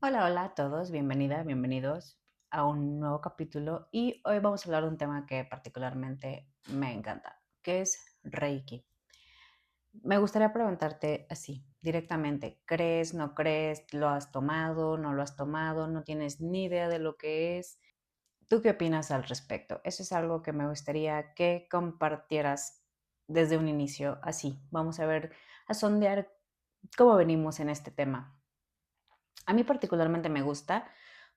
Hola, hola a todos, bienvenida, bienvenidos a un nuevo capítulo y hoy vamos a hablar de un tema que particularmente me encanta, que es Reiki. Me gustaría preguntarte así, directamente, ¿crees, no crees, lo has tomado, no lo has tomado, no tienes ni idea de lo que es? ¿Tú qué opinas al respecto? Eso es algo que me gustaría que compartieras desde un inicio, así. Vamos a ver, a sondear cómo venimos en este tema. A mí particularmente me gusta,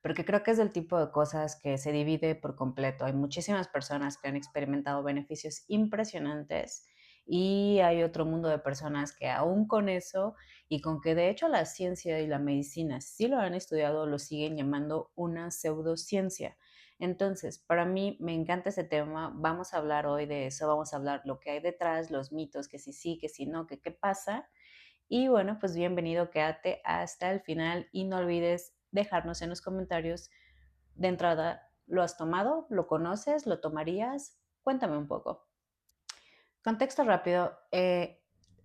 porque creo que es del tipo de cosas que se divide por completo. Hay muchísimas personas que han experimentado beneficios impresionantes y hay otro mundo de personas que aún con eso y con que de hecho la ciencia y la medicina sí lo han estudiado, lo siguen llamando una pseudociencia. Entonces, para mí me encanta ese tema. Vamos a hablar hoy de eso, vamos a hablar lo que hay detrás, los mitos, que si sí, que si no, que qué pasa y bueno, pues bienvenido, quédate hasta el final y no olvides dejarnos en los comentarios de entrada, ¿lo has tomado? ¿Lo conoces? ¿Lo tomarías? Cuéntame un poco. Contexto rápido.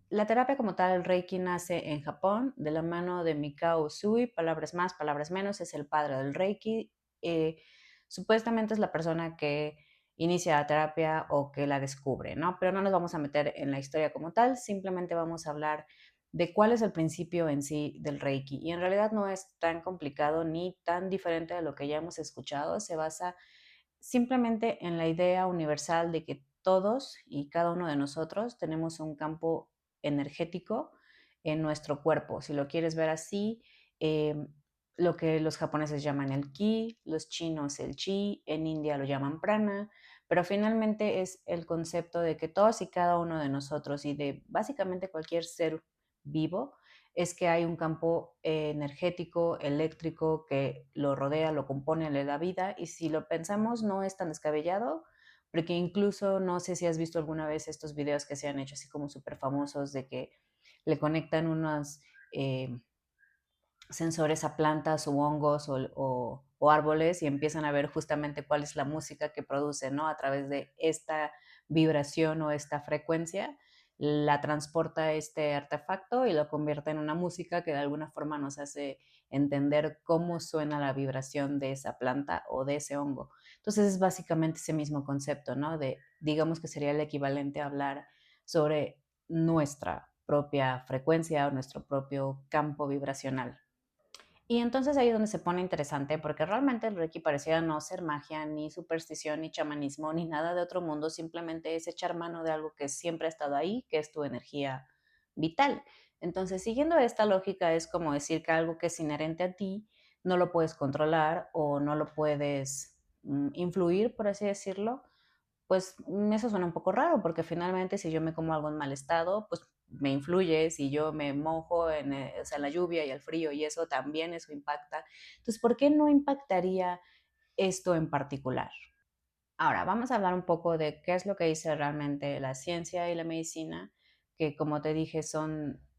La terapia como tal, el Reiki, nace en Japón de la mano de Mikao Usui, palabras más, palabras menos, es el padre del Reiki. Eh, Supuestamente es la persona que inicia la terapia o que la descubre, ¿no? Pero no nos vamos a meter en la historia como tal, simplemente vamos a hablar de cuál es el principio en sí del Reiki. Y en realidad no es tan complicado ni tan diferente de lo que ya hemos escuchado, se basa simplemente en la idea universal de que todos y cada uno de nosotros tenemos un campo energético en nuestro cuerpo. Si lo quieres ver así, eh, lo que los japoneses llaman el ki, los chinos el chi, en India lo llaman prana, pero finalmente es el concepto de que todos y cada uno de nosotros y de básicamente cualquier ser vivo es que hay un campo energético, eléctrico que lo rodea, lo compone, le da vida y si lo pensamos no es tan descabellado porque incluso no sé si has visto alguna vez estos videos que se han hecho así como súper famosos de que le conectan unos eh, sensores a plantas o hongos o árboles y empiezan a ver justamente cuál es la música que produce, ¿no? A través de esta vibración o esta frecuencia, la transporta este artefacto y lo convierte en una música que de alguna forma nos hace entender cómo suena la vibración de esa planta o de ese hongo. Entonces es básicamente ese mismo concepto, ¿no? De, digamos que sería el equivalente a hablar sobre nuestra propia frecuencia o nuestro propio campo vibracional. Y entonces ahí es donde se pone interesante, porque realmente el Reiki parecía no ser magia, ni superstición, ni chamanismo, ni nada de otro mundo, simplemente es echar mano de algo que siempre ha estado ahí, que es tu energía vital. Entonces, siguiendo esta lógica, es como decir que algo que es inherente a ti no lo puedes controlar o no lo puedes influir, por así decirlo, pues eso suena un poco raro, porque finalmente si yo me como algo en mal estado, pues me influye, si yo me mojo en, o sea, en la lluvia y el frío y eso también eso impacta. Entonces, ¿por qué no impactaría esto en particular? Ahora, vamos a hablar un poco de qué es lo que dice realmente la ciencia y la medicina, que como te dije,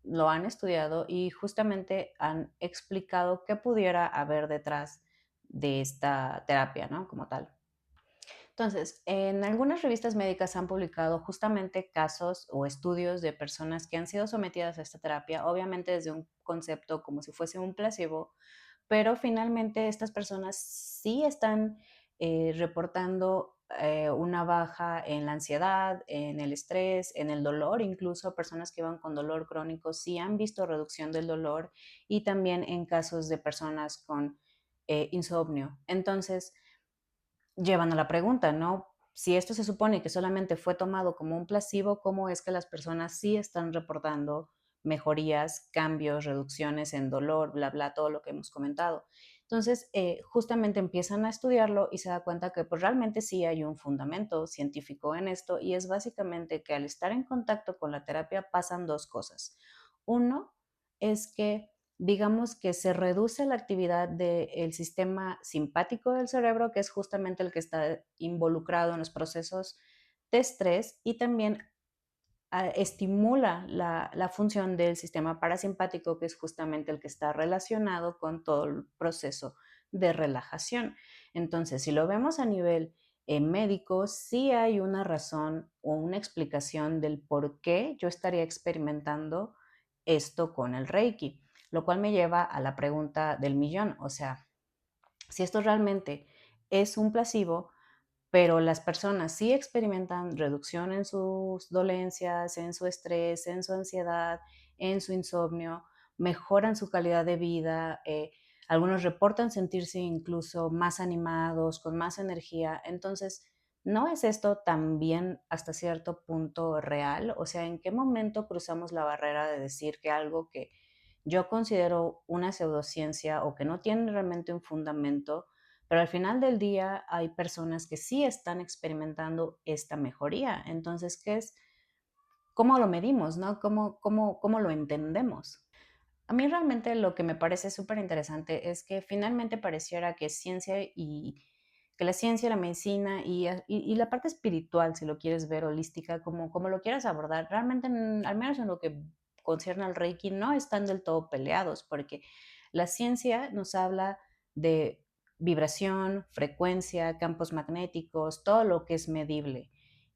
lo han estudiado y justamente han explicado qué pudiera haber detrás de esta terapia, ¿no? Como tal. Entonces, en algunas revistas médicas han publicado justamente casos o estudios de personas que han sido sometidas a esta terapia, obviamente desde un concepto como si fuese un placebo, pero finalmente estas personas sí están reportando una baja en la ansiedad, en el estrés, en el dolor, incluso personas que van con dolor crónico sí han visto reducción del dolor y también en casos de personas con insomnio. Entonces, llevan a la pregunta, ¿no? Si esto se supone que solamente fue tomado como un placebo, ¿cómo es que las personas sí están reportando mejorías, cambios, reducciones en dolor, bla, bla, todo lo que hemos comentado? Entonces, justamente empiezan a estudiarlo y se da cuenta que pues realmente sí hay un fundamento científico en esto y es básicamente que al estar en contacto con la terapia pasan dos cosas. Uno es que digamos que se reduce la actividad del sistema simpático del cerebro, que es justamente el que está involucrado en los procesos de estrés, y también estimula la función del sistema parasimpático, que es justamente el que está relacionado con todo el proceso de relajación. Entonces, si lo vemos a nivel médico, sí hay una razón o una explicación del por qué yo estaría experimentando esto con el Reiki. lo cual me lleva a la pregunta del millón, o sea, si esto realmente es un placebo, pero las personas sí experimentan reducción en sus dolencias, en su estrés, en su ansiedad, en su insomnio, mejoran su calidad de vida, algunos reportan sentirse incluso más animados, con más energía. Entonces, ¿no es esto también hasta cierto punto real? O sea, ¿en qué momento cruzamos la barrera de decir que algo que yo considero una pseudociencia o que no tiene realmente un fundamento, pero al final del día hay personas que sí están experimentando esta mejoría? Entonces, ¿qué es? ¿Cómo lo medimos, no? ¿Cómo lo entendemos? A mí realmente lo que me parece súper interesante es que finalmente pareciera que ciencia y que la ciencia, la medicina y la parte espiritual, si lo quieres ver holística, como lo quieras abordar, realmente, al menos en lo que concierne al Reiki, no están del todo peleados, porque la ciencia nos habla de vibración, frecuencia, campos magnéticos, todo lo que es medible.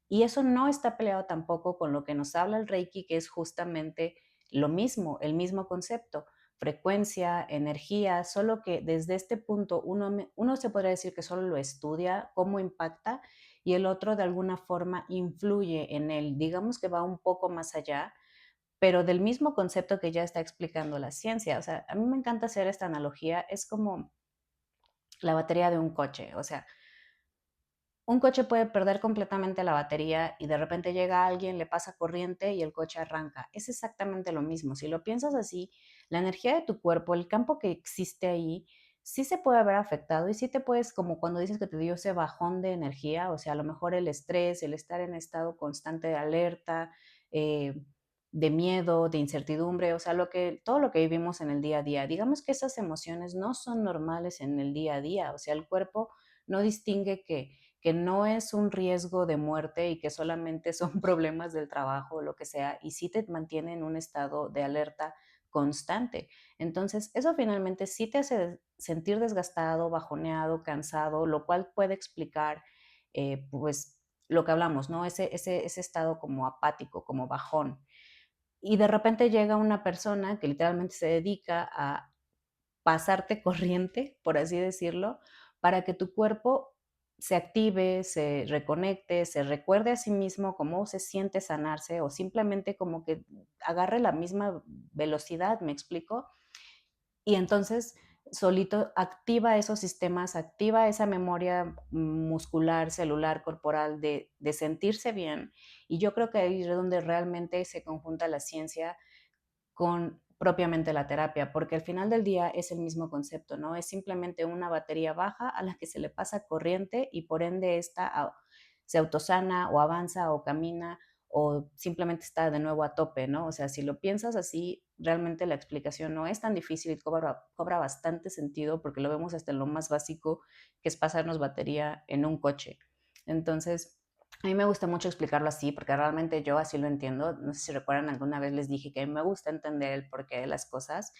Y eso no está peleado tampoco con lo que nos habla el Reiki, que es justamente lo mismo, el mismo concepto, frecuencia, energía, solo que desde este punto uno se podría decir que solo lo estudia, cómo impacta, y el otro de alguna forma influye en él. Digamos que va un poco más allá, pero del mismo concepto que ya está explicando la ciencia. O sea, a mí me encanta hacer esta analogía, es como la batería de un coche. O sea, un coche puede perder completamente la batería y de repente llega alguien, le pasa corriente y el coche arranca. Es exactamente lo mismo. Si lo piensas así, la energía de tu cuerpo, el campo que existe ahí, sí se puede ver afectado y sí te puedes, como cuando dices que te dio ese bajón de energía, o sea, a lo mejor el estrés, el estar en estado constante de alerta, eh, de miedo, de incertidumbre, o sea, todo lo que vivimos en el día a día. Digamos que esas emociones no son normales en el día a día, o sea, el cuerpo no distingue que no es un riesgo de muerte y que solamente son problemas del trabajo o lo que sea, y sí te mantiene en un estado de alerta constante. Entonces, eso finalmente sí te hace sentir desgastado, bajoneado, cansado, lo cual puede explicar, pues, lo que hablamos, ¿no? Ese estado como apático, como bajón. Y de repente llega una persona que literalmente se dedica a pasarte corriente, por así decirlo, para que tu cuerpo se active, se reconecte, se recuerde a sí mismo cómo se siente sanarse o simplemente como que agarre la misma velocidad, ¿me explico? Y entonces solito activa esos sistemas, activa esa memoria muscular, celular, corporal de sentirse bien. Y yo creo que ahí es donde realmente se conjunta la ciencia con propiamente la terapia, porque al final del día es el mismo concepto, ¿no? Es simplemente una batería baja a la que se le pasa corriente y por ende esta se autosana o avanza o camina o simplemente está de nuevo a tope, ¿no? O sea, si lo piensas así, realmente la explicación no es tan difícil y cobra bastante sentido porque lo vemos hasta en lo más básico, que es pasarnos batería en un coche. Entonces, a mí me gusta mucho explicarlo así, porque realmente yo así lo entiendo. No sé si recuerdan, alguna vez les dije que me gusta entender el porqué de las cosas.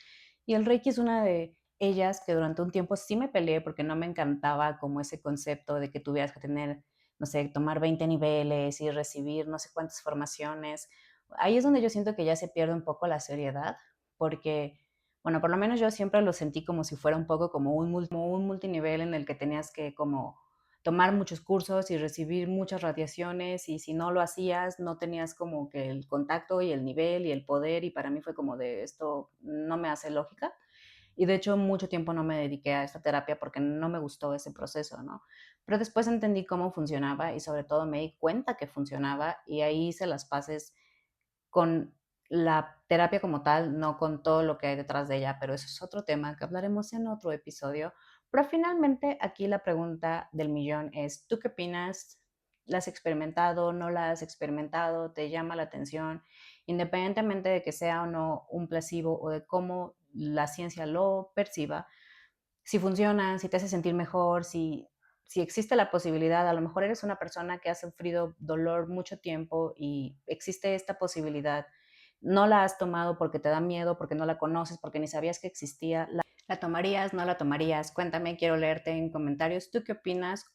Y el Reiki es una de ellas que durante un tiempo sí me peleé porque no me encantaba como ese concepto de que tuvieras que tener, no sé, tomar 20 niveles y recibir no sé cuántas formaciones. Ahí es donde yo siento que ya se pierde un poco la seriedad, porque, bueno, por lo menos yo siempre lo sentí como si fuera un poco como un multinivel en el que tenías que como tomar muchos cursos y recibir muchas radiaciones y si no lo hacías no tenías como que el contacto y el nivel y el poder y para mí fue como de esto no me hace lógica y de hecho mucho tiempo no me dediqué a esta terapia porque no me gustó ese proceso, ¿no? Pero después entendí cómo funcionaba y sobre todo me di cuenta que funcionaba y ahí hice las paces con la terapia como tal, no con todo lo que hay detrás de ella, pero eso es otro tema que hablaremos en otro episodio. Pero finalmente aquí la pregunta del millón es, ¿tú qué opinas? ¿La has experimentado? ¿No la has experimentado? ¿Te llama la atención? Independientemente de que sea o no un placebo o de cómo la ciencia lo perciba, si funciona, si te hace sentir mejor, si existe la posibilidad, a lo mejor eres una persona que ha sufrido dolor mucho tiempo y existe esta posibilidad, no la has tomado porque te da miedo, porque no la conoces, porque ni sabías que existía, ¿la tomarías, no la tomarías? Cuéntame, quiero leerte en comentarios. ¿Tú qué opinas?